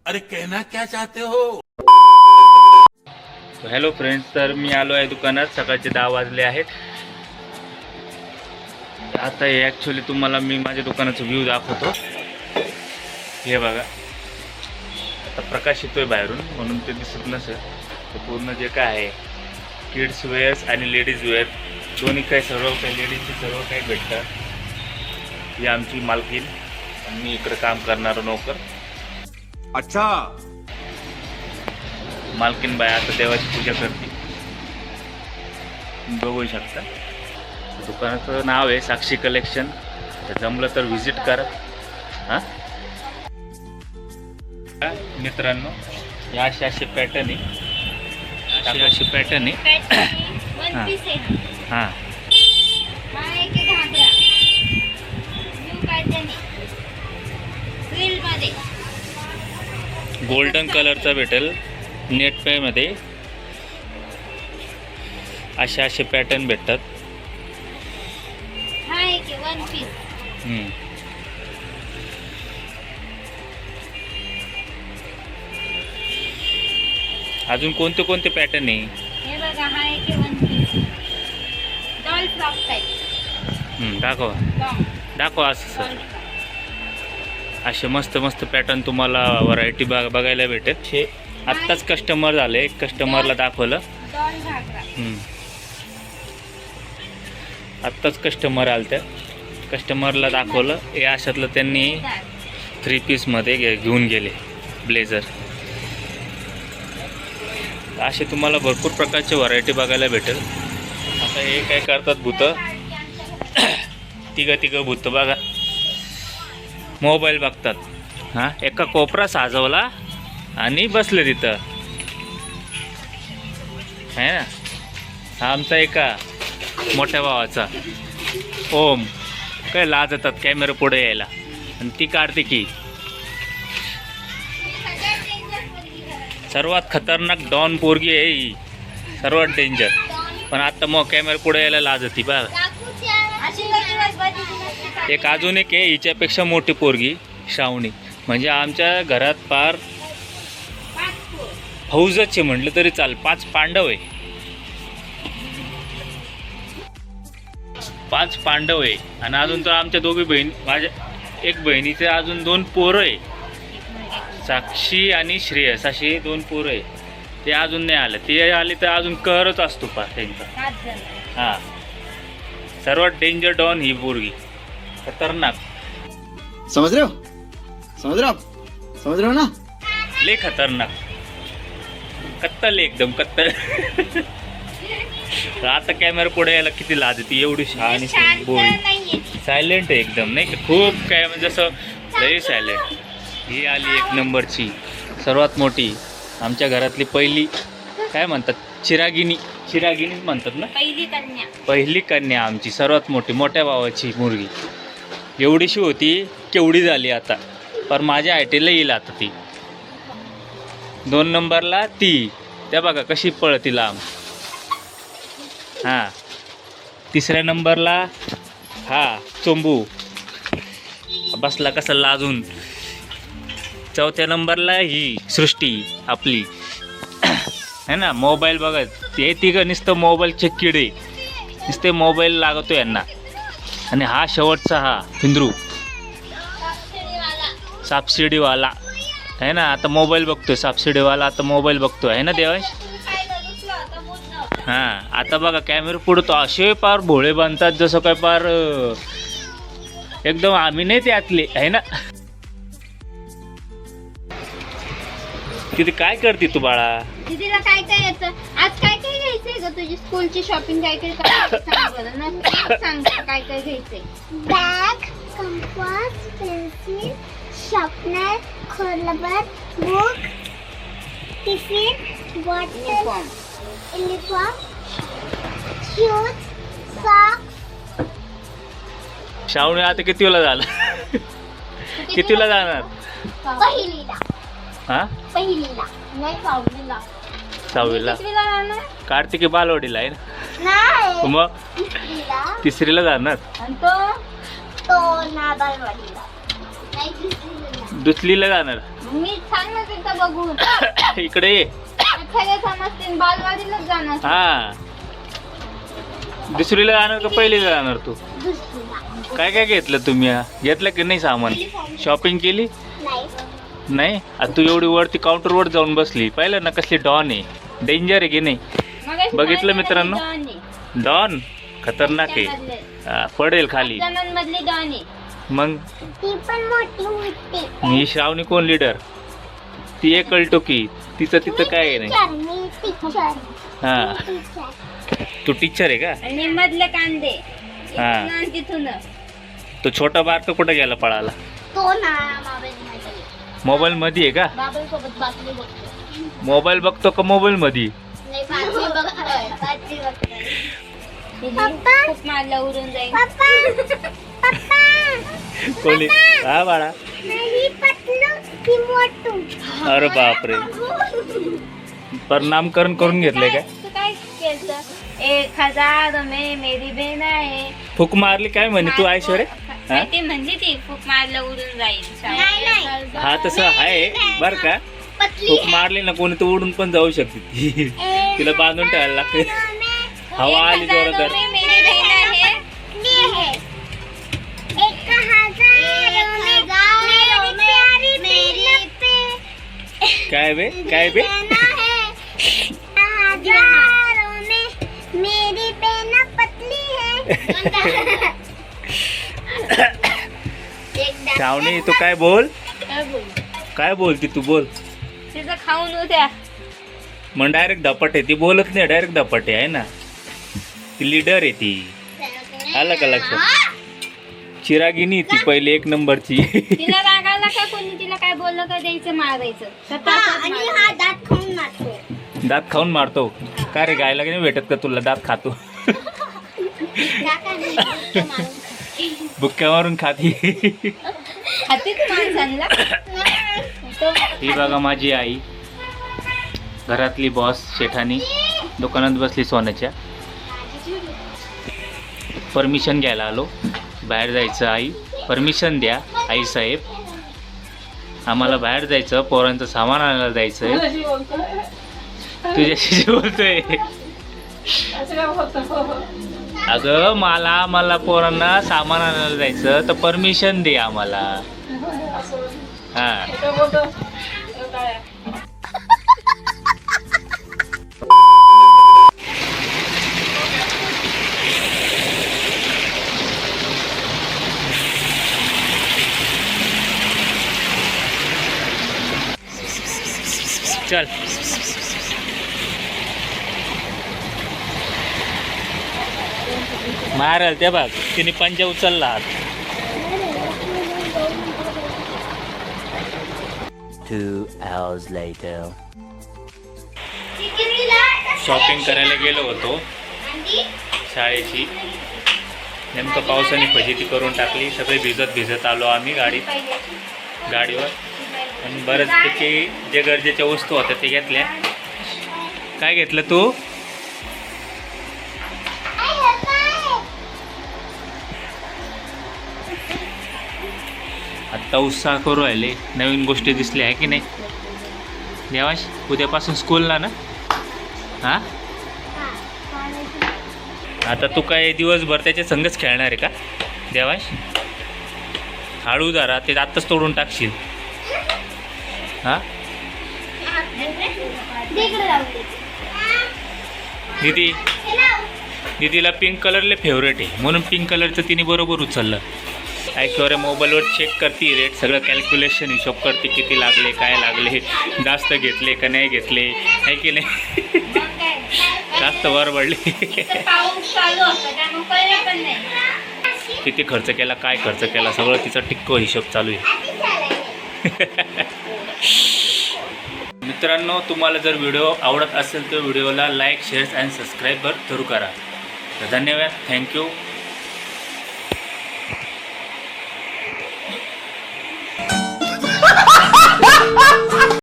अरे कहना क्या चाहते हो? हॅलो फ्रेंड्स, तर मी आलो आहे दुकानात. सकाळचे 10 वाजले आहेत. आता हे ॲक्च्युली तुम्हाला मी माझ्या दुकानाचा व्ह्यू दाखवतो. हे बघा, आता प्रकाश येतोय बाहेरून म्हणून ते दिसत नसेल. तर पूर्ण जे काय आहे किड्स वेअर्स आणि लेडीज वेअर दोन्ही काही सर्व काही लेडीजचे सर्व काही भेटतं. ही आमची मालकीन आणि मी इकडे काम करणारा नोकर. अच्छा, मालकीन बाई आता देवाची पूजा करते, बघू शकता. दुकानाचं नाव आहे साक्षी कलेक्शन. तर जमलं तर व्हिजिट करा. हां मित्रांनो, या असे पॅटर्न आहे, अशी पॅटर्न आहे. हां गोल्डन कलरचा भेटेल नेट पेमध्ये. असे पॅटर्न भेटतात. अजून कोणते कोणते पॅटर्न आहे? हे बघा, हा एक one piece doll frock type. दाखवा दाखवा. असं सर असे मस्त मस्त पॅटर्न तुम्हाला व्हरायटी बघायला भेटेल. हे आत्ताच कस्टमर झाले, कस्टमरला दाखवलं. डॉल घागरा. आत्ताच कस्टमर आलं, त्या कस्टमरला दाखवलं. हे अशातलं त्यांनी 3 पीसमध्ये घेऊन गेले ब्लेझर. असे तुम्हाला भरपूर प्रकारचे व्हरायटी बघायला भेटेल. आता हे काय करतात भूतं, तिघं भूतं बघा, मोबाईल बघतात. हां, एका कोपरा साजवला आणि बसले तिथं, आहे ना. हा आमचा एका मोठ्या भावाचा ओम, काय लाजतात कॅमेरा पुढे यायला, आणि ती काढते की. सर्वात खतरनाक डॉन पोरगी आहे ही, सर्वात डेंजर. पण आता मग कॅमेरा पुढे यायला लाजती बघा. एक अजून एक आहे, हिच्यापेक्षा मोठी पोरगी श्रावणी. म्हणजे आमच्या घरात फार फौजच आहे म्हटलं तरी चाल. 5 पांडव आहे, 5 पांडव आहे. आणि अजून तर आमच्या दोघी बहीण, माझ्या एक बहिणीचे अजून 2 पोरं आहे, साक्षी आणि श्रेयस, अशी 2 पोरं आहे. ते अजून नाही आले. ते आले तर अजून कहरच असतो पा त्यांचा. हां, सर्वात डेंजर डॉन ही पोरगी, खतरनाक. समझ रहे हो, समझ रहे हो, समझ रहे हो ना. लय खतरनाक, कत्तल एकदम कत्तल. आता कॅमेरा पुढे यायला किती लाज येते. एवढी शहाणी बोळी, सायलेंट आहे एकदम, नाही का. खूप काय म्हणजे असं लय सायलेंट. ही आली 1 नंबरची, सर्वात मोठी, आमच्या घरातली पहिली, काय म्हणतात, चिरागिनी म्हणतात ना, पहिली कन्या आमची, सर्वात मोठी, मोठ्या भावाची मुलगी. एवढीशी होती, केवढी झाली आता, पण माझ्या हायटीला येईल आता ती. 2 नंबरला ती, त्या बघा कशी पळती लांब. हां, 3ऱ्या नंबरला हा चोंबू, बसला कसा लाजून. 4थ्या नंबरला ही सृष्टी आपली, है ना. मोबाईल बघत, ते तिघं नुसतं मोबाईलचे किडे, नुसते मोबाईल लागतो यांना. आणि हा शेवटचा, हा फिंद्रू सापशिडीवाला, आहे ना. आता मोबाईल बघतोय सापशिडीवाला, आता मोबाईल बघतोय, आहे ना देवांश. हां, आता बघा कॅमेरा पुढे तो असे पार भोळे बांधतात जसं काय पार एकदम आम्ही नाही त्यातले, आहे ना. तिथे काय करते तू बाळा? दीदीला काय काय येतं? आज काय काय घ्यायचंय ग? तुझी स्कूलची शॉपिंग काय काय करायची सांग बरं ना. सांग काय काय घ्यायचंय. बॅग, कंपास, पेन्सिल, शार्पनर, खोलबर, book, tiffin, bottle, uniform, shoes, socks. Shravani आता कितीला झालं? कितीला जाणार? पहिलीला. हां, पहिलीला नाही, 6वीला. 6वीला. कार्तिकी बालवाडीला आहे ना. नाही, मग 3रीला जाणार. आणि तो नाबालवाडीला. नाही दुसरीला. दुसरीला जाणार. मी सांग ना तिथं बघून. इकडे ये. सगळे समजतील बालवाडीलाच जाणार. हा, दुसरीला जाणार का पहिलीला जाणार तू? दुसरीला. काय काय घेतलं तुम्ही? घेतलं की नाही सामान? शॉपिंग केली नाही. नाही? आता तू एवढी वरती काउंटरवर जाऊन बसली, पाहिलं ना कसली डॉन आहे, डेंजर आहे की नाही? मगाशी बघितलं पाहिलं मित्रांनो? ना ती डॉन डॉन खतरनाक आहे. आहे. हा, पडेल खाली. जणांमधली डॉन आहे. मग ती पण मोठी होती. ही श्रावणी कोण लीडर? ती एक कळतो की तिचं तिथं काय नाही. मी टीचर. हा, तू टीचर आहे का? आणि मधले कांदे हा. इथून आणि तिथून. तो छोटा बारक कुठं गेला पळाला? तो ना मोबाईल मोबाईल मध्ये आहे का? बाबा सोबत बातमी बघतो. मोबाईल बघतो का मोबाईल मध्ये? नाही बातमी बघतोय. बातमी बघतोय. खूप मारला उडून जाईल. पप्पा पप्पा कोणी? हा बाळा. नाही पतलू की मोठू. अरे बापरे, पर नामकरण करून घेतलंय काय? तू काय केलं? 1000 में मेरी बेन आहे. फुक मारली काय म्हणे तू ऐश्वर्या? हा? ते म्हणजे ती खूप मारलं उडून जाईल. नाही. हा तसं आहे बर का. पतली फुक मारली ना कोणी तर उडून पण जाऊ शकते ती. तिला बांधून ठेवायला लागते. हवा आली जोरात. मेरी बहीण आहे. काय बे काय बे? मेरी बेना पतली है. श्रावणी तू काय बोल? काय बोलती तू? बोल. तिचं खाऊन उद्या. मग डायरेक्ट धपाटे. ती बोलत नाही, डायरेक्ट धपाटे आहे ना. ती लीडर आहे ती. आलं का लक्षात? चिरागिनी ती पहिले एक नंबरची. तिला रागायला काय कोणी तिला काय बोललं का द्यायचं मारायचं. आणि हा दात खाऊन मारतो. दात खाऊन मारतो का रे? गायला नाही भेटत का तुला? दात खातो. बुक्क्या मारून खाती. खाते तू माणसांना. ही बघा माझी आई, घरातली बॉस शेठानी दुकानात बसली सोन्याच्या. परमिशन घ्यायला आलो, बाहेर जायचं. आई परमिशन द्या आई साहेब, आम्हाला बाहेर जायचं, पोरांचं सामान आणायला जायचंय. तुझ्याशी बोलतोय. अगं मला पोरांना सामान आणायला जायचं तर परमिशन दे आम्हाला. हा, चल. मारल ते बघ, तिने पंजा उचलला. 2 hours later. शॉपिंग करायला गेलो होतो शाळेची. नेमकं पावसाने फजिती करून टाकली. सगळे भिजत आलो आम्ही गाडीवर. आणि बऱ्याचपैकी जे गरजेच्या वस्तू होत्या ते घेतल्या. काय घेतलं तू? आत्ता उत्साह करू राहिले, नवीन गोष्टी दिसल्या आहे की नाही देवांश? उद्यापासून स्कूलला ना? हां, आता तू काय दिवसभर त्याच्या संगच खेळणार आहे का देवांश? हळू जरा, ते आत्ताच तोडून टाकशील. हां, दीदीला पिंक कलरले फेवरेट आहे म्हणून पिंक कलरचं तिने बरोबर उचललं. ऐश्वर्या मोबाईलवर चेक करते रेट, सगळं कॅल्क्युलेशन हिशोब करते, किती लागले, काय लागले, जास्त घेतले का नाही घेतले, आहे की नाही? जास्त वर पडले. किती खर्च केला, काय खर्च केला, सगळं तिचा टिक्को हिशोब चालू आहे. मित्रांनो, तुम्हाला जर व्हिडिओ आवडत असेल तर व्हिडिओला लाईक, शेअर आणि सबस्क्राईब जरूर करा. तर धन्यवाद, थँक्यू. Ha ha ha!